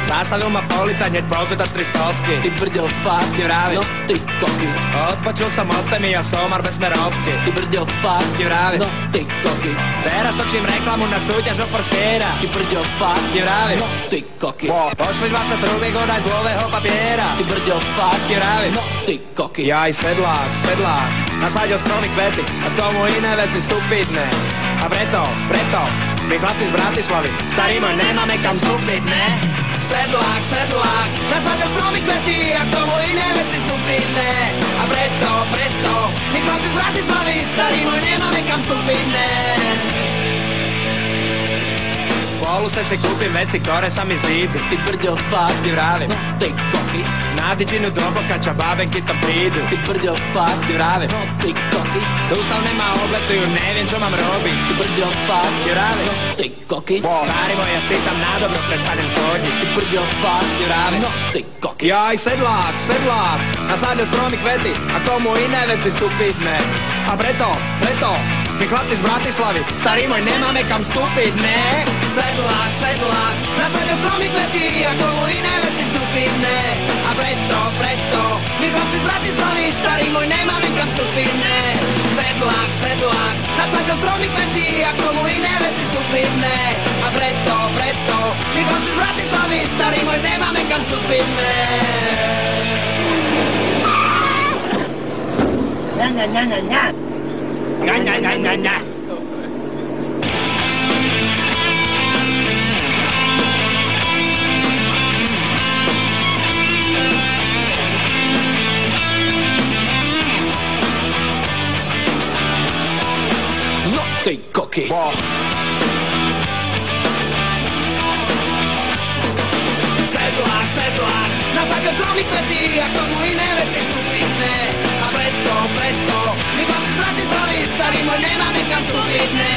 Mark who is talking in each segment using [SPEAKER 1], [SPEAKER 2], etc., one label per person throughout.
[SPEAKER 1] Zastavil ma policajt, hneď pokutať 300.
[SPEAKER 2] Ty brďo, fakt,
[SPEAKER 1] Ti vravím.
[SPEAKER 2] no ty koky.
[SPEAKER 1] Odpočul som od témy a somar bez smerovky.
[SPEAKER 2] Ty brďo, fakt,
[SPEAKER 1] Ti vravím.
[SPEAKER 2] no ty koky.
[SPEAKER 1] Teraz točím reklamu na súťaž o forsiera.
[SPEAKER 2] Ty brďo, fakt,
[SPEAKER 1] Ti vravím.
[SPEAKER 2] no ty koky.
[SPEAKER 1] Pošli 20 rúbiek odaj z lového papiera.
[SPEAKER 2] Ty brďo, fakt,
[SPEAKER 1] Ti vravím.
[SPEAKER 2] no ty koky.
[SPEAKER 1] Jaj, sedlák, nasadil stromy kvety a k tomu iné veci stupidné. A preto, my chlapci z Bratislavy, starý môj, nemáme kam vstúpiť, ne?
[SPEAKER 2] Sedlák, nasadil stromy kvety a k tomu iné veci stupidné. A preto, my chlapci z Bratislavy, starý môj, nemáme kam vstúpiť, ne?
[SPEAKER 1] Spolu si kúpim veci, ktoré sa mi zídu.
[SPEAKER 2] Ty brďo, fakt,
[SPEAKER 1] Ti vravím.
[SPEAKER 2] no ty koky.
[SPEAKER 1] Na dyčinu do bokača bábenky tam prídu.
[SPEAKER 2] Ty brďo, fakt,
[SPEAKER 1] Ti vravím.
[SPEAKER 2] no ty koky.
[SPEAKER 1] Sústavne ma obletujú, neviem čo mám robiť.
[SPEAKER 2] Ty brďo, fakt,
[SPEAKER 1] Ti vravím.
[SPEAKER 2] no ty koky.
[SPEAKER 1] Starý môj, ja si tam nádobno prestanem chodiť.
[SPEAKER 2] Ty brďo, fakt,
[SPEAKER 1] Ti vravím.
[SPEAKER 2] no ty koky.
[SPEAKER 1] Jaj, sedlák, nasadil stromy kvety a tomu iné veci stupidné. A preto, my chlapci z Bratislavy, starý môj, nemáme kam vstúpiť, ne?
[SPEAKER 2] Sedlák, nasadil stromy kvety a tomu iné veci stupidné. A preto, my chlapci z Bratislavy, starý môj, nemáme kam vstúpiť, ne? Sedlák, nasadil stromy kvety a tomu iné veci stupidné. A preto, my chlapci z Bratislavy, starý môj, nemáme kam vstúpiť, ne?
[SPEAKER 1] Ňa.
[SPEAKER 2] No ty koky. Sedlák, nasadil stromy kvety a tomu iné veci stupidné. A preto, my chlapci z Bratislavy, starý môj, nemáme kam vstúpiť, ne?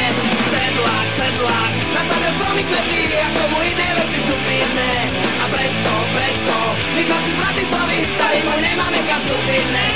[SPEAKER 2] Sedlák, nasadil stromy kvety a tomu iné veci stupidné. A preto, my chlapci z Bratislavy, starý môj, nemáme kam vstúpiť, ne?